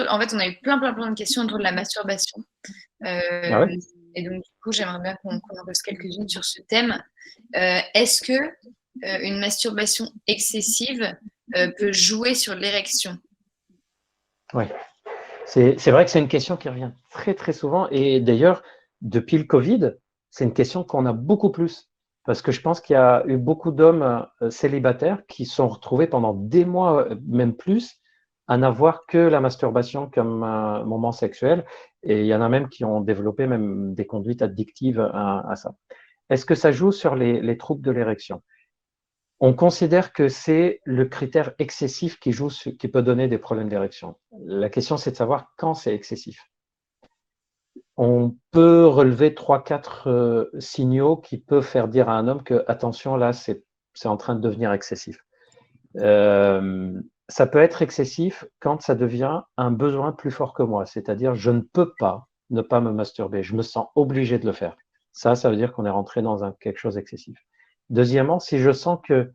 En fait, on a eu plein de questions autour de la masturbation. Ah ouais? Et donc, du coup, j'aimerais bien qu'on en pose quelques-unes sur ce thème. Est-ce que une masturbation excessive peut jouer sur l'érection? Oui. C'est vrai que c'est une question qui revient très, très souvent. Et d'ailleurs, depuis le Covid, c'est une question qu'on a beaucoup plus. Parce que je pense qu'il y a eu beaucoup d'hommes célibataires qui se sont retrouvés pendant des mois, même plus, à n'avoir que la masturbation comme un moment sexuel. Et il y en a même qui ont développé même des conduites addictives à ça. Est-ce que ça joue sur les troubles de l'érection? On considère que c'est le critère excessif qui peut donner des problèmes d'érection. La question, c'est de savoir quand c'est excessif. On peut relever 3-4 signaux qui peuvent faire dire à un homme que, attention, là, c'est en train de devenir excessif. Ça peut être excessif quand ça devient un besoin plus fort que moi, c'est-à-dire je ne peux pas ne pas me masturber, je me sens obligé de le faire. Ça veut dire qu'on est rentré dans quelque chose d'excessif. Deuxièmement, si je sens que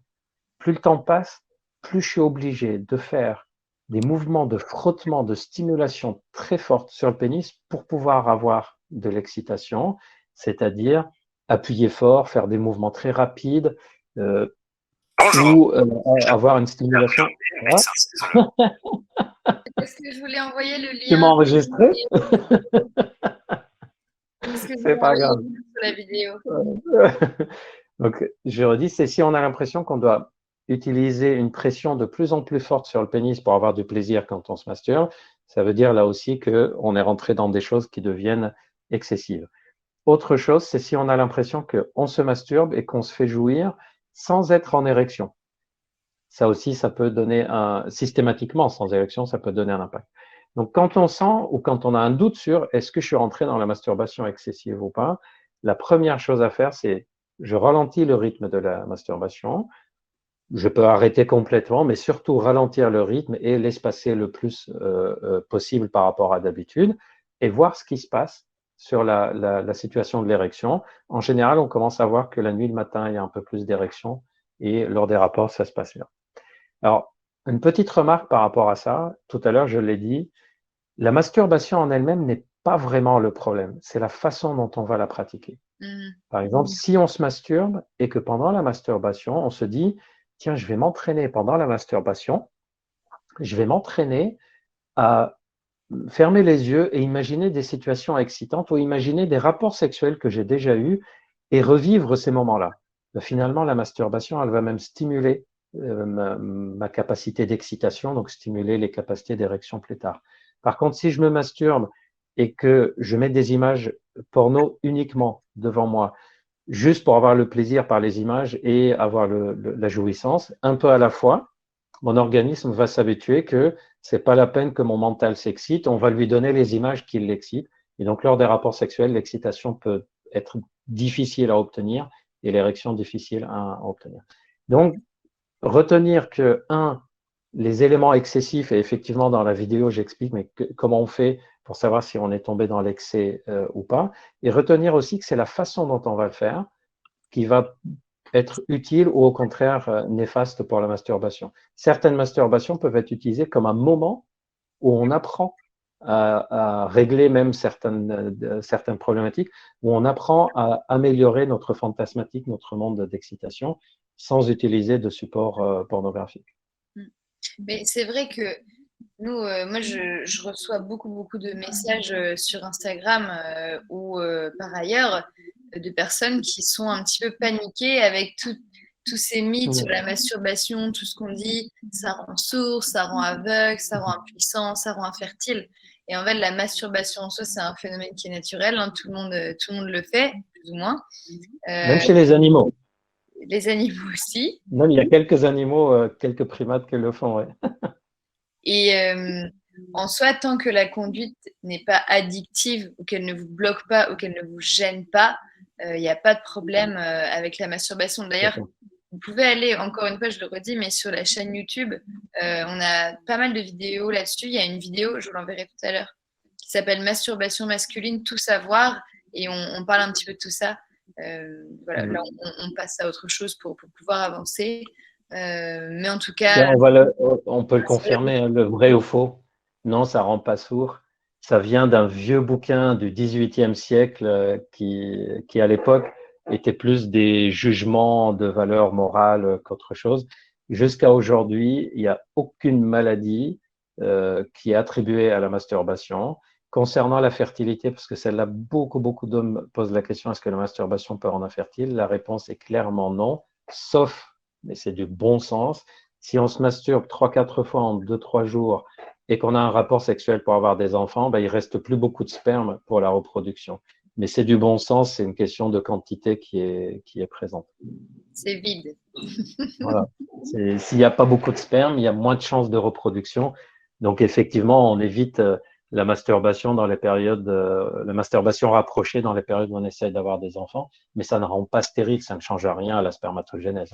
plus le temps passe, plus je suis obligé de faire des mouvements de frottement, de stimulation très forte sur le pénis pour pouvoir avoir de l'excitation, c'est-à-dire appuyer fort, faire des mouvements très rapides ou avoir une stimulation. Ah, Est-ce que je voulais envoyer le tu m'as lien enregistré? Est-ce que je C'est voulais pas envoyer grave. le lien sur la vidéo? Donc, je redis, c'est si on a l'impression qu'on doit utiliser une pression de plus en plus forte sur le pénis pour avoir du plaisir quand on se masturbe, ça veut dire là aussi qu'on est rentré dans des choses qui deviennent excessives. Autre chose, c'est si on a l'impression qu'on se masturbe et qu'on se fait jouir sans être en érection. Ça aussi, ça peut donner systématiquement, sans érection, ça peut donner un impact. Donc, quand on sent ou quand on a un doute sur est-ce que je suis rentré dans la masturbation excessive ou pas, la première chose à faire, c'est je ralentis le rythme de la masturbation. Je peux arrêter complètement, mais surtout ralentir le rythme et l'espacer le plus possible par rapport à d'habitude et voir ce qui se passe sur la situation de l'érection. En général, on commence à voir que la nuit, le matin, il y a un peu plus d'érection et lors des rapports, ça se passe bien. Alors, une petite remarque par rapport à ça, tout à l'heure, je l'ai dit, la masturbation en elle-même n'est pas vraiment le problème, c'est la façon dont on va la pratiquer. Par exemple, si on se masturbe et que pendant la masturbation, on se dit, tiens, je vais m'entraîner pendant la masturbation, je vais m'entraîner à fermer les yeux et imaginer des situations excitantes ou imaginer des rapports sexuels que j'ai déjà eus et revivre ces moments-là. Finalement, la masturbation, elle va même stimuler ma capacité d'excitation, donc stimuler les capacités d'érection plus tard. Par contre, si je me masturbe et que je mets des images porno uniquement devant moi, juste pour avoir le plaisir par les images et avoir la jouissance, un peu à la fois, mon organisme va s'habituer que c'est pas la peine que mon mental s'excite, on va lui donner les images qui l'excitent. Et donc, lors des rapports sexuels, l'excitation peut être difficile à obtenir et l'érection difficile à obtenir. Donc, retenir que, les éléments excessifs, et effectivement dans la vidéo j'explique mais comment on fait pour savoir si on est tombé dans l'excès ou pas, et retenir aussi que c'est la façon dont on va le faire qui va être utile ou au contraire néfaste pour la masturbation. Certaines masturbations peuvent être utilisées comme un moment où on apprend à régler même certaines problématiques, où on apprend à améliorer notre fantasmatique, notre monde d'excitation, sans utiliser de support pornographique. Mais c'est vrai que nous, moi, je reçois beaucoup de messages sur Instagram ou par ailleurs de personnes qui sont un petit peu paniquées avec tous ces mythes sur la masturbation, tout ce qu'on dit, ça rend sourd, ça rend aveugle, ça rend impuissant, ça rend infertile. Et en fait, la masturbation en soi, c'est un phénomène qui est naturel, hein, tout le monde le fait, plus ou moins. Même Euh, chez les animaux. les animaux aussi. Même il y a quelques animaux, quelques primates qui le font. Ouais. Et en soi, tant que la conduite n'est pas addictive ou qu'elle ne vous bloque pas ou qu'elle ne vous gêne pas, il n'y a pas de problème avec la masturbation. D'ailleurs, vous pouvez aller, encore une fois, je le redis, mais sur la chaîne YouTube, on a pas mal de vidéos là-dessus. Il y a une vidéo, je vous l'enverrai tout à l'heure, qui s'appelle Masturbation masculine, tout savoir, et on parle un petit peu de tout ça. Voilà, là, on passe à autre chose pour pouvoir avancer. Mais en tout cas, On peut le confirmer, hein, le vrai ou faux. Non, ça rend pas sourd. Ça vient d'un vieux bouquin du XVIIIe siècle qui, à l'époque, était plus des jugements de valeur morale qu'autre chose. Jusqu'à aujourd'hui, il n'y a aucune maladie qui est attribuée à la masturbation. Concernant la fertilité, parce que celle-là, beaucoup d'hommes posent la question, est-ce que la masturbation peut rendre infertile? La réponse est clairement non, sauf, mais c'est du bon sens, si on se masturbe 3, 4 fois en 2, 3 jours et qu'on a un rapport sexuel pour avoir des enfants, ben, il reste plus beaucoup de sperme pour la reproduction. Mais c'est du bon sens, c'est une question de quantité qui est présente. C'est vide. Voilà. S'il n'y a pas beaucoup de sperme, il y a moins de chances de reproduction. Donc effectivement, on évite la masturbation dans les périodes, la masturbation rapprochée dans les périodes où on essaye d'avoir des enfants, mais ça ne rend pas stérile, ça ne change rien à la spermatogénèse.